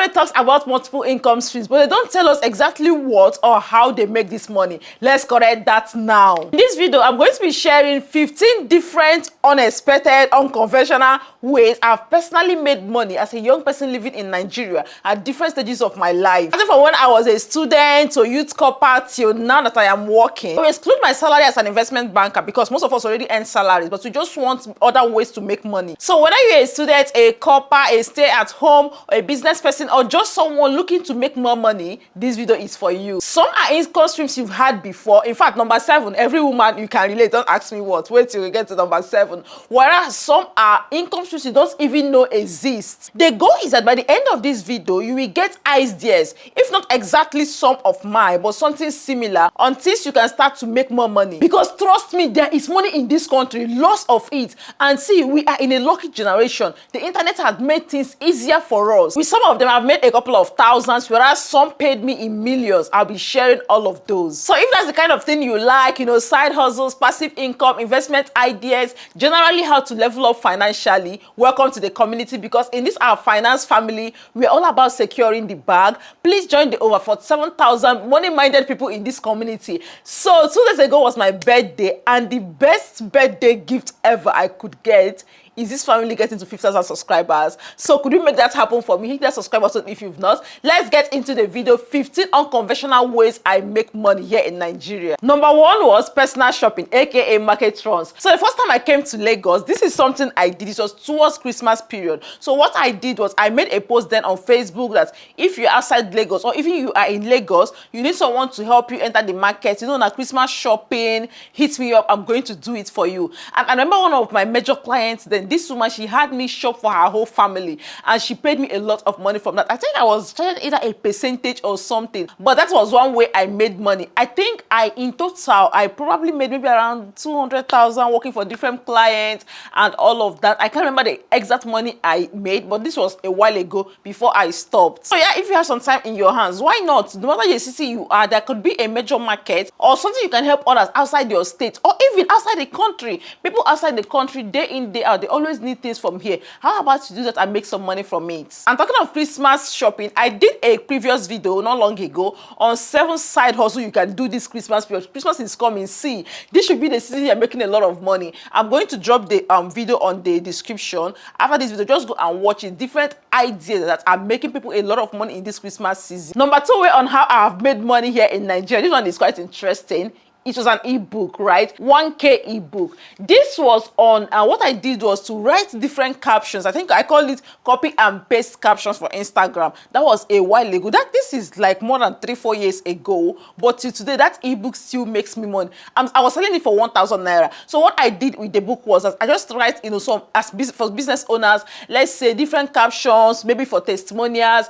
Everybody talks about multiple income streams, but they don't tell us exactly what or how they make this money. Let's correct that now. In this video, I'm going to be sharing 15 different, unexpected, unconventional ways I've personally made money as a young person living in Nigeria at different stages of my life. Starting from when I was a student to youth corper till now that I am working. I exclude my salary as an investment banker because most of us already earn salaries, but we just want other ways to make money. So whether you're a student, a corper, a stay-at-home, a business person, or just someone looking to make more money, this video is for you. Some are income streams you've had before. In fact, number 7, every woman you can relate. Don't ask me what. Wait till we get to number 7. Whereas some are income streams you don't even know exist. The goal is that by the end of this video, you will get ideas, if not exactly some of mine, but something similar, until you can start to make more money. Because trust me, there is money in this country, lots of it. And see, we are in a lucky generation. The internet has made things easier for us. With some of them, I've made a couple of thousands, whereas some paid me in millions. I'll be sharing all of those. So if that's the kind of thing you like, you know, side hustles, passive income, investment ideas, generally how to level up financially, welcome to the community, because in this our finance family, we're all about securing the bag. Please join the over 47,000 money-minded people in this community. So 2 days ago was my birthday, and the best birthday gift ever I could get is this family getting to 50,000 subscribers. So could you make that happen for me? Hit that subscribe button if you've not. Let's get into the video. 15 unconventional ways I make money here in Nigeria. Number 1 was personal shopping, aka market runs. So the first time I came to Lagos, this is something I did. It was towards Christmas period. So what I did was I made a post then on Facebook that if you're outside Lagos, or even you are in Lagos, you need someone to help you enter the market, you know, na Christmas shopping, hit me up, I'm going to do it for you. And I remember one of my major clients then, this woman, she had me shop for her whole family, and she paid me a lot of money from that. I think I was charging either a percentage or something, but that was one way I made money. I think in total I probably made maybe around 200,000 working for different clients and all of that. I can't remember the exact money I made, but this was a while ago before I stopped. So yeah, if you have some time in your hands, why not? No matter your city you are, there could be a major market or something you can help others outside your state or even outside the country. People outside the country, day in, day out, they always need things from here. How about you do that and make some money from it? And talking of Christmas shopping, I did a previous video not long ago on 7 side hustles you can do this Christmas period. Christmas is coming. See, this should be the season you're making a lot of money. I'm going to drop the video on the description. After this video, just go and watch it. Different ideas that are making people a lot of money in this Christmas season. Number 2 way on how I have made money here in Nigeria. This one is quite interesting. It was an ebook, right? 1K ebook. This was on, what I did was to write different captions. I think I call it copy and paste captions for Instagram. That was a while ago. This is like more than 3-4 years ago. But till today, that ebook still makes me money. I was selling it for 1,000 naira. So what I did with the book was that I just write, you know, for business owners, let's say different captions, maybe for testimonials.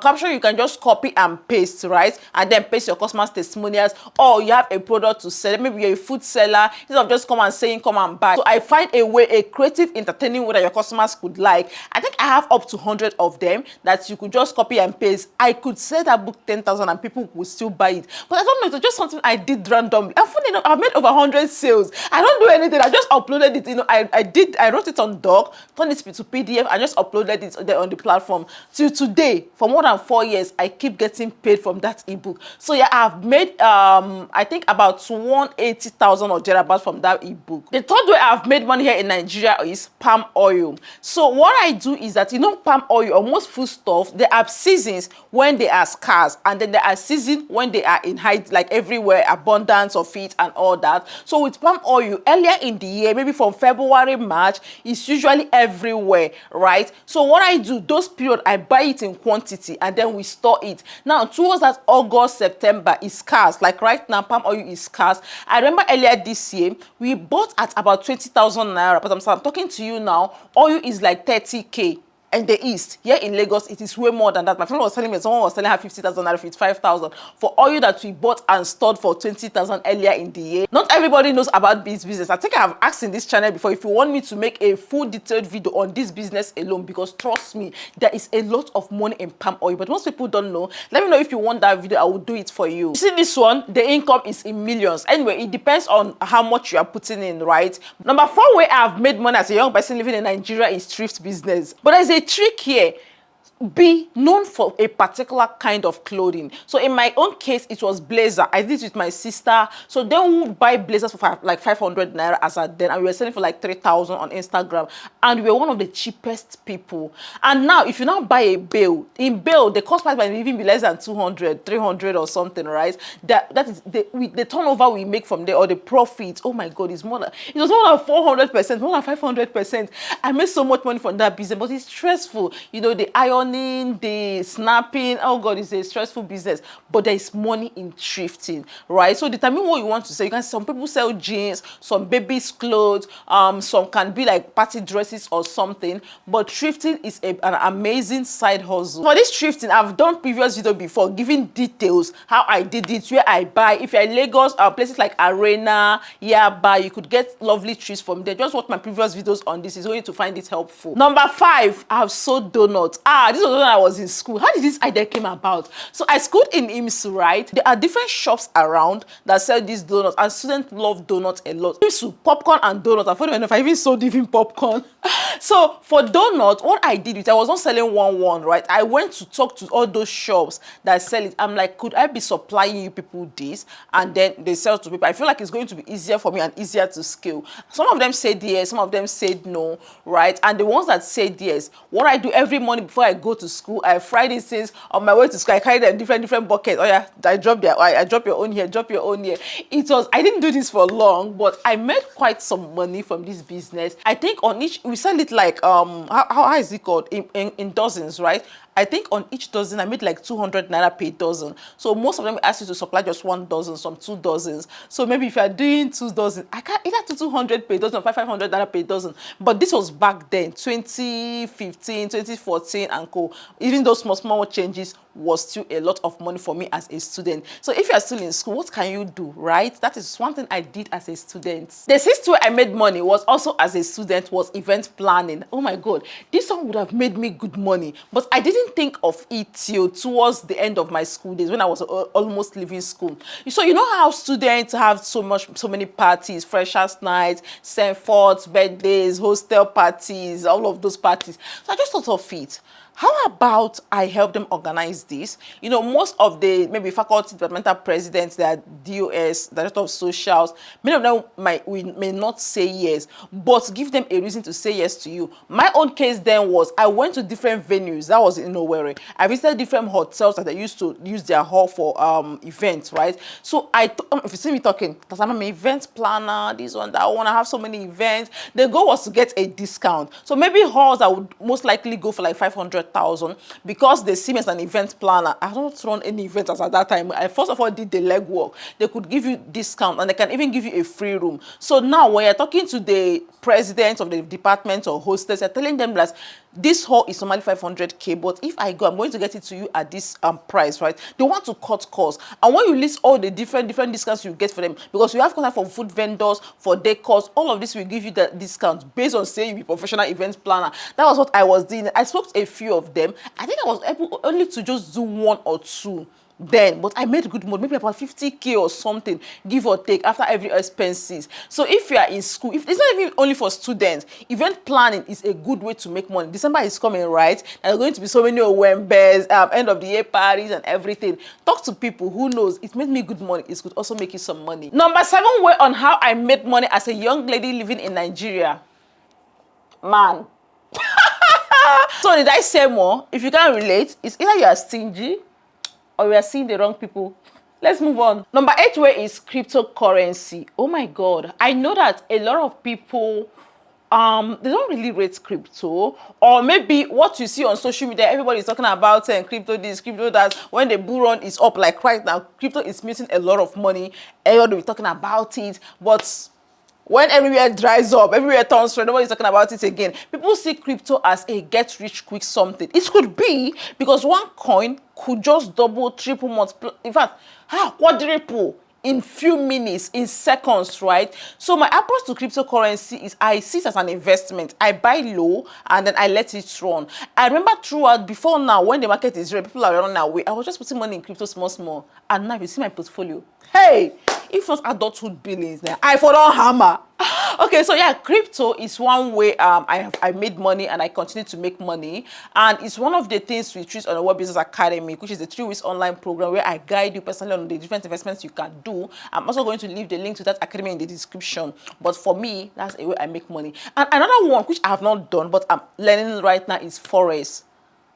Caption you can just copy and paste, right? And then paste your customers' testimonials. Or you have a product to sell, maybe you're a food seller, instead of just come and buy. So I find a way, a creative, entertaining way that your customers could like. I think I have up to 100 of them that you could just copy and paste. I could sell that book 10,000 and people would still buy it. But I don't know, it's just something I did randomly. And funny enough, I've made over 100 sales. I don't do anything. I just uploaded it. You know, I wrote it on doc, turned it to PDF, and just uploaded it there on the platform. Till today, for more than 4 years, I keep getting paid from that ebook. So yeah, I've made I think about 180,000 or thereabouts from that ebook. The third way I've made money here in Nigeria is palm oil. So what I do is that, you know, palm oil or most food stuff, there are seasons when they are scarce, and then there are seasons when they are in high, like everywhere, abundance of it and all that. So with palm oil, earlier in the year, maybe from February, March, it's usually everywhere, right? So what I do, those periods, I buy it in quantity and then we store it. Now towards that August, September, is scarce. Like right now, palm oil is scarce. I remember earlier this year, we bought at about 20,000 naira, but I'm talking to you now, oil is like 30K. In the east, here in Lagos, it is way more than that. My friend was telling me someone was selling her 50,000 naira, 55,000 for oil that we bought and stored for 20,000 earlier in the year. Not everybody knows about this business. I think I have asked in this channel before if you want me to make a full detailed video on this business alone, because trust me, there is a lot of money in palm oil, but most people don't know. Let me know if you want that video. I will do it for you. You see this one, the income is in millions. Anyway, it depends on how much you are putting in, right? Number 4 way I have made money as a young person living in Nigeria is thrift business. But there's a trick here. be known for a particular kind of clothing. So in my own case, it was blazer. I did it with my sister. So then we would buy blazers for like 500 naira as at then, and we were selling for like 3,000 on Instagram, and we were one of the cheapest people. And now if you now buy a bale, in bale the cost price might even be less than 200, 300 or something, right? That is the turnover we make from there, or the profit, oh my god, it's more than, it was more than 400%, more than 500%. I made so much money from that business, but it's stressful, you know, the ironing, the snapping, oh god, it's a stressful business. But there is money in thrifting, right? So determine what you want to sell. You can, some people sell jeans, some babies clothes, some can be like party dresses or something. But thrifting is an amazing side hustle. For this thrifting, I've done previous video before giving details how I did it, where I buy. If you're in Lagos, places like Arena, Yaba, you could get lovely trees from there. Just watch my previous videos on this. It's going to find it helpful. Number 5, I've sold donuts. This was when I was in school. How did this idea came about? So I schooled in IMSU, right? There are different shops around that sell these donuts, and students love donuts a lot. IMSU, popcorn and donuts. I don't know if I even sold even popcorn. So for donuts, what I did with, I was not selling one, right? I went to talk to all those shops that sell it. I'm like, could I be supplying you people this? And then they sell to people. I feel like it's going to be easier for me and easier to scale. Some of them said yes, some of them said no, right? And the ones that said yes, what I do every morning before I go to school, I fry these things on my way to school. I carry them different buckets. Oh yeah, I drop your own here, drop your own here. I didn't do this for long, but I made quite some money from this business. I think on each, we sell it like how is it called, in dozens, right? I think on each dozen I made like 200 naira per dozen. So most of them ask you to supply just 1 dozen, some 2 dozens. So maybe if you are doing 2 dozen, I can't either to 200 per dozen or 500 naira per dozen. But this was back then, 2015, 2014 and co. Even those small changes was still a lot of money for me as a student. So if you are still in school, what can you do, right? That is one thing I did as a student. The 6th way I made money was also as a student, was event planning. Oh my god, this one would have made me good money, but I didn't think of it till towards the end of my school days, when I was almost leaving school. So you know how students have so many parties, freshers nights, send forths, birthdays, hostel parties, all of those parties. So I just thought of it. How about I help them organize this? You know, most of the maybe faculty departmental presidents, that DOS, director of socials, many of them may not say yes, but give them a reason to say yes to you. My own case then was, I went to different venues. That was in Owerri. I visited different hotels that they used to use their hall for events, right? So if you see me talking, because I'm an event planner, this one, that one, I have so many events. The goal was to get a discount. So maybe halls I would most likely go for like 500,000, because they see me as an event planner. I don't run any events as at that time. I first of all did the legwork. They could give you discount, and they can even give you a free room. So now when you're talking to the president of the department or hostess, you're telling them that this hall is normally 500k, but if I go, I'm going to get it to you at this price, right? They want to cut costs. And when you list all the different discounts you get for them, because you have contact for food vendors, for decors, all of this will give you the discount based on saying you be professional event planner. That was what I was doing. I spoke to a few of them. I think I was able only to just do 1 or 2 then, but I made good money, maybe about 50k or something, give or take, after every expenses. So if you are in school, if it's not even only for students, event planning is a good way to make money. December is coming, right? There are going to be so many Owembes, end of the year parties and everything. Talk to people. Who knows, it made me good money, it could also make you some money. Number 7 way on how I made money as a young lady living in Nigeria. Man. So did I say more? If you can't relate, it's either you are stingy or we are seeing the wrong people. Let's move on. Number 8 way is cryptocurrency. Oh my god, I know that a lot of people they don't really rate crypto, or maybe what you see on social media, everybody is talking about crypto this, crypto that. When the bull run is up, like right now, crypto is missing a lot of money. Everybody will be talking about it, but when everywhere dries up, everywhere turns red, nobody's talking about it again. People see crypto as a get-rich-quick something. It could be, because one coin could just double, triple, multiply, in fact, quadruple in few minutes, in seconds, right? So my approach to cryptocurrency is I see it as an investment. I buy low and then I let it run. I remember throughout, before now, when the market is red, people are running away. I was just putting money in crypto small. And now you see my portfolio. Hey! If not adulthood billings, then I for don't hammer. Okay, so yeah, crypto is one way I made money and I continue to make money, and it's one of the things we treat on the Web Business Academy, which is a 3 weeks online program where I guide you personally on the different investments you can do. I'm also going to leave the link to that academy in the description. But for me, that's a way I make money. And another one which I have not done but I'm learning right now is forex.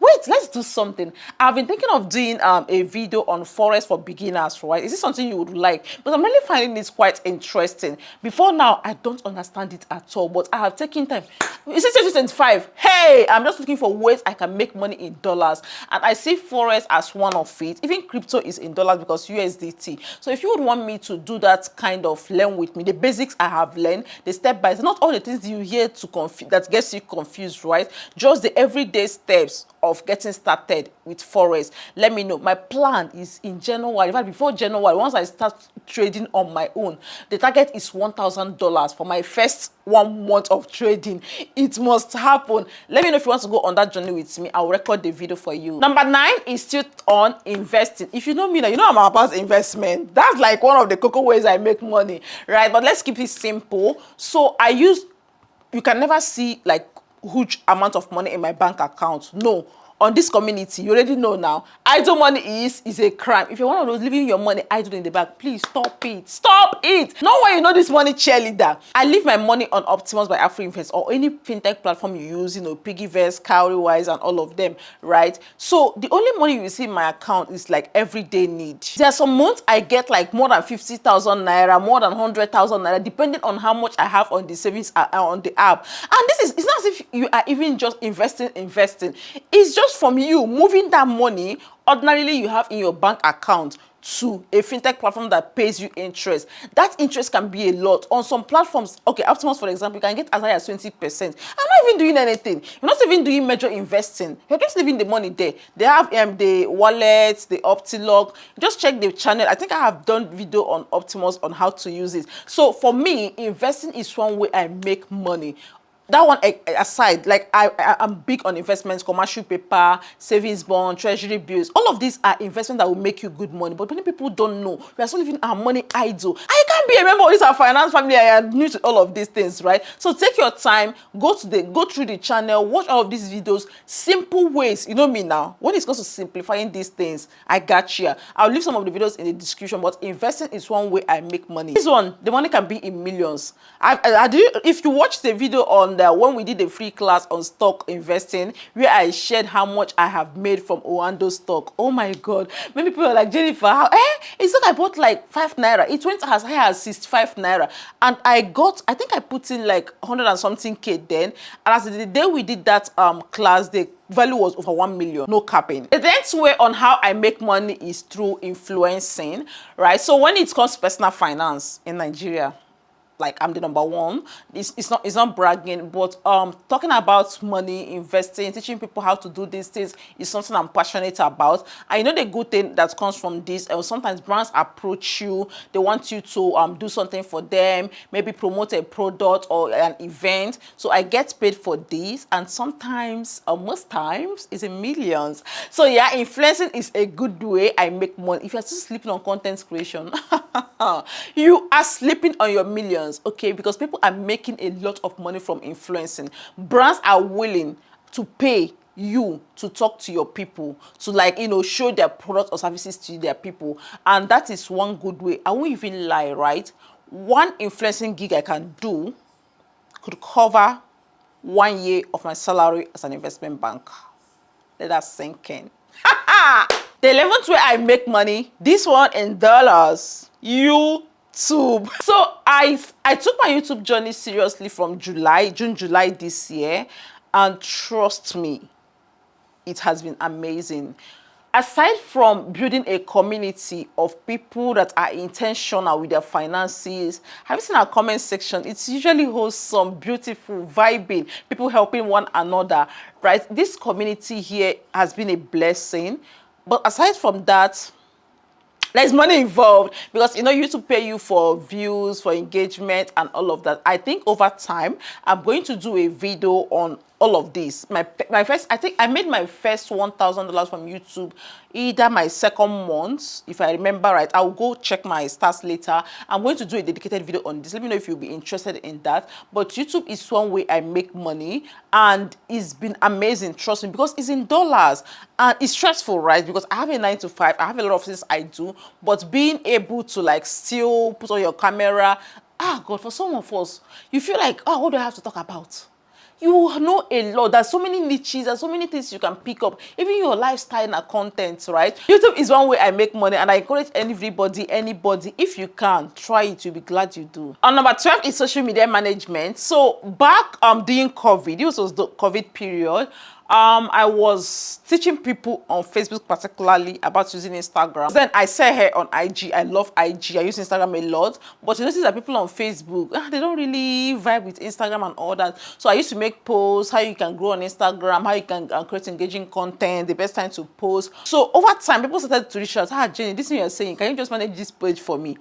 Wait, let's do something. I've been thinking of doing a video on forex for beginners, right? Is this something you would like? But I'm really finding this quite interesting. Before now, I don't understand it at all, but I have taken time. Is it 2025? Hey, I'm just looking for ways I can make money in dollars. And I see forex as one of it. Even crypto is in dollars because USDT. So if you would want me to do that kind of learn with me, the basics I have learned, the step by step, not all the things you hear that gets you confused, right? Just the everyday steps of getting started with forex. Let me know. My plan is in January. In fact, before January, once I start trading on my own, the target is $1,000 for my first 1 month of trading. It must happen. Let me know if you want to go on that journey with me. I'll record the video for you. Number 9 is still on investing. If you know me now, you know I'm about investment. That's like one of the cocoa ways I make money, right? But let's keep it simple. So you can never see like huge amount of money in my bank account. No. On this community, you already know now, idle money is a crime. If you're one of those leaving your money idle in the bank, please stop it. Stop it. Not when you know this money cheerleader. I leave my money on Optimus by AfroInvest or any fintech platform you use, you know, Piggyverse, Cowrywise, and all of them, right? So the only money you see in my account is like everyday need. There are some months I get like more than 50,000 naira, more than 100,000 naira, depending on how much I have on the savings on the app. And it's not as if you are even just investing. It's just from you moving that money ordinarily you have in your bank account to a fintech platform that pays you interest. That interest can be a lot. On some platforms, okay, Optimus, for example, you can get as high as 20%. I'm not even doing anything. You're not even doing major investing. You're just leaving the money there. They have the wallets, the Optilog. Just check the channel. I think I have done video on Optimus on how to use it. So for me, investing is one way I make money. That one aside, like I'm big on investments, commercial paper, savings bond, treasury bills. All of these are investments that will make you good money. But many people don't know. We are still leaving our money idle. I can't be a member of this our finance family. I am new to all of these things, right? So take your time, go through the channel, watch all of these videos. Simple ways. You know me now. When it comes to simplifying these things, I got you. I'll leave some of the videos in the description. But investing is one way I make money. This one, the money can be in millions. If you watch the video on when we did a free class on stock investing where I shared how much I have made from Oando stock. Oh my God. Many people are like, Jennifer, it's like I bought like 5 naira. It went as high as 65 naira. And I think I put in like 100 and something K then. And as the day we did that class, the value was over 1 million, no capping. The next way on how I make money is through influencing, right? So when it comes to personal finance in Nigeria, like I'm the number one. It's not bragging, but talking about money, investing, teaching people how to do these things is something I'm passionate about. I know the good thing that comes from this. Sometimes brands approach you, they want you to do something for them, maybe promote a product or an event. So I get paid for this, and sometimes, or most times, it's in millions. So yeah, influencing is a good way I make money. If you're still sleeping on content creation, you are sleeping on your millions. Okay, because people are making a lot of money from influencing. Brands are willing to pay you to talk to your people, to like, you know, show their products or services to their people. And that is one good way. I won't even lie, right? One influencing gig I can do could cover 1 year of my salary as an investment banker. Let that sink in. The 11th way I make money, this one in dollars. YouTube. So I took my YouTube journey seriously from June, July this year, and trust me, it has been amazing. Aside from building a community of people that are intentional with their finances, have you seen our comment section? It's usually wholesome, beautiful, vibing, people helping one another, right? This community here has been a blessing. But aside from that, there's money involved because, you know, YouTube pay you for views, for engagement, and all of that. I think over time, I'm going to do a video on all of this. My first, I think I made my first $1,000 from YouTube either my second month, if I remember right. I'll go check my stats later. I'm going to do a dedicated video on this. Let me know if you'll be interested in that. But YouTube is one way I make money, and it's been amazing, trust me, because it's in dollars and it's stressful, right? Because I have a 9 to 5, I have a lot of things I do, but being able to like still put on your camera, God, for some of us, you feel like, oh, what do I have to talk about? You know a lot. There's so many niches, there's so many things you can pick up, even your lifestyle and content, right? YouTube is one way I make money, and I encourage anybody, if you can, try it. You'll be glad you do. On number 12 is social media management. So back during COVID, this was the COVID period, I was teaching people on Facebook particularly about using Instagram. Then I said here on IG, I love IG, I use Instagram a lot, but you notice that people on Facebook, they don't really vibe with Instagram and all that. So I used to make posts, how you can grow on Instagram, how you can create engaging content, the best time to post. So over time, people started to reach out, Jenny, this thing you're saying, can you just manage this page for me?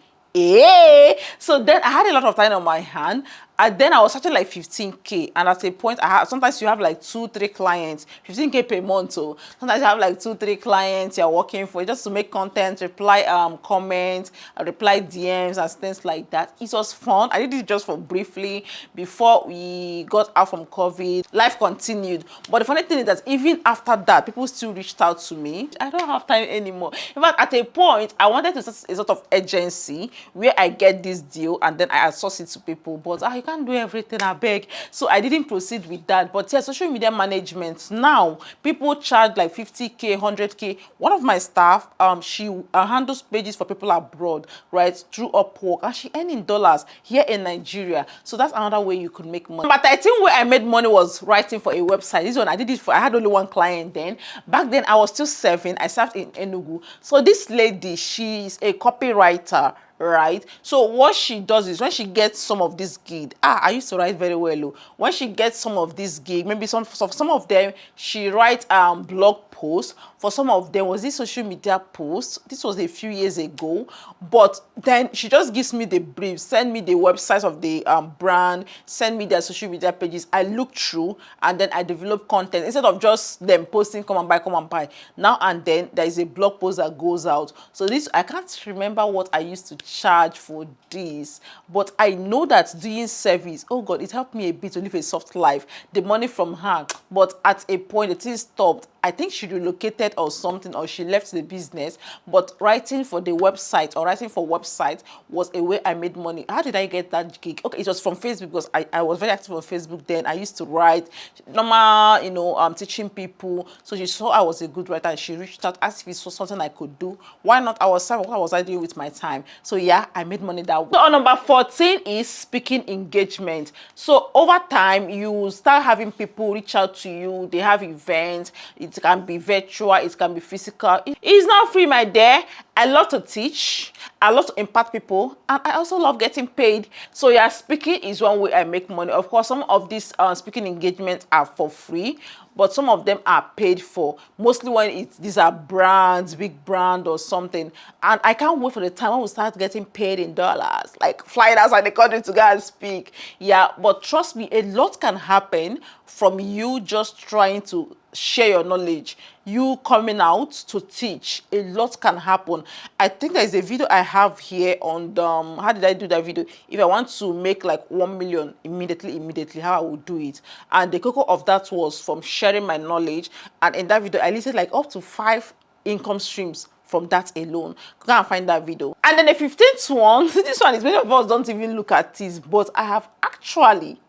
So then I had a lot of time on my hand, and then I was starting like 15K, and at a point sometimes you have like 2-3 clients, 15K per month. So sometimes you have like 2-3 clients you're working for just to make content, reply comments, reply DMs and things like that. It was fun. I did it just for briefly before we got out from COVID. Life continued, but the funny thing is that even after that, people still reached out to me. I don't have time anymore. In fact, at a point I wanted to start a sort of agency where I get this deal and then I outsource it to people, but you can't do everything, I beg. So I didn't proceed with that. But yeah, social media management, now people charge like 50K, 100K. One of my staff, she handles pages for people abroad, right, through Upwork, and she earns in dollars here in Nigeria. So that's another way you could make money. But I think where I made money was writing for a website. This one I did it for, I had only one client then. Back then I was still serving. I served in Enugu. So this lady, she's a copywriter, right? So what she does is when she gets some of this gig, I used to write very well. When she gets some of this gig, maybe some of them, she writes blog posts. For some of them was this social media post. This was a few years ago, but then she just gives me the brief, send me the websites of the brand, send me their social media pages. I look through and then I develop content instead of just them posting come and buy. Now and then there is a blog post that goes out. So this, I can't remember what I used to charge for this, but I know that doing service, oh God, it helped me a bit to live a soft life. The money from her, but at a point the thing stopped. I think she relocated or something, or she left the business. But writing for the website or writing for websites was a way I made money. How did I get that gig? Okay, it was from Facebook, because I was very active on Facebook then. I used to write normal, teaching people. So she saw I was a good writer and she reached out, asked if it was something I could do. Why not? What was I doing with my time? So yeah, I made money that way. So on number 14 is speaking engagement. So over time, you start having people reach out to you. They have events. It can be virtual, it can be physical. It's not free, my dear. I love to teach, I love to impact people, and I also love getting paid. So yeah, speaking is one way I make money. Of course, some of these speaking engagements are for free, but some of them are paid for. Mostly when these are brands, big brand or something. And I can't wait for the time when we start getting paid in dollars, like flying outside the country to go and speak. Yeah, but trust me, a lot can happen from you just trying to share your knowledge, you coming out to teach. A lot can happen. I think there is a video I have here on how did I do that video? If I want to make like 1 million immediately, how I would do it. And the cocoa of that was from sharing my knowledge. And in that video, I listed like up to 5 income streams from that alone. Go and find that video. And then the 15th one, this one is, many of us don't even look at this, but I have actually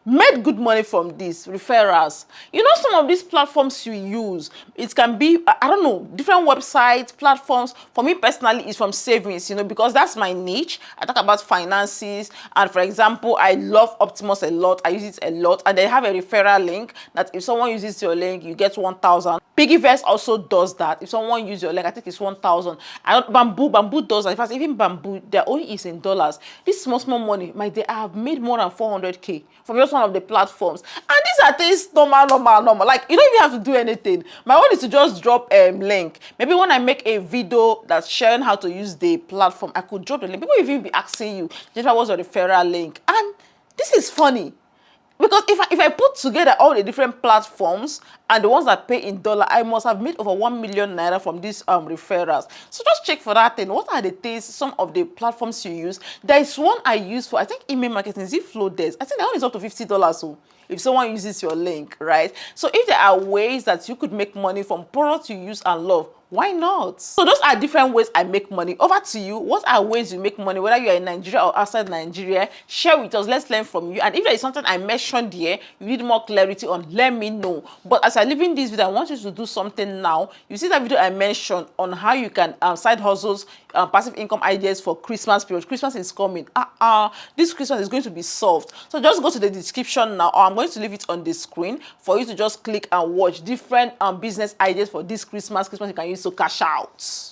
made good money from this, referrals. You know, some of these platforms you use, it can be, I don't know, different websites, platforms. For me personally, it's from savings, because that's my niche. I talk about finances, and for example, I love Optimus a lot. I use it a lot, and they have a referral link that if someone uses your link, you get 1,000. Piggyverse also does that. If someone uses your link, I think it's 1,000. Bamboo does that. In fact, even Bamboo, their own is in dollars. This small money, my dear, I have made more than 400K from just one of the platforms. And these are things normal. Like, you don't even have to do anything. My own is to just drop a link. Maybe when I make a video that's sharing how to use the platform, I could drop the link. People will even be asking you, Jennifer, what's your referral link? And this is funny. Because if I put together all the different platforms and the ones that pay in dollar, I must have made over 1 million naira from these referrals. So just check for that thing. What are the things, some of the platforms you use? There is one I use for, I think, email marketing. Is it Flow Desk? I think that one is up to $50. So if someone uses your link, right? So if there are ways that you could make money from products you use and love, why not? So those are different ways I make money. Over to you. What are ways you make money, whether you're in Nigeria or outside Nigeria? Share with us. Let's learn from you. And if there is something I mentioned here you need more clarity on, let me know. But as I leave in this video, I want you to do something now. You see that video I mentioned on how you can side hustles, passive income ideas for Christmas period. Christmas is coming. This Christmas is going to be solved. So just go to the description now, or I'm going to leave it on the screen for you to just click and watch different business ideas for this Christmas you can use to cash out.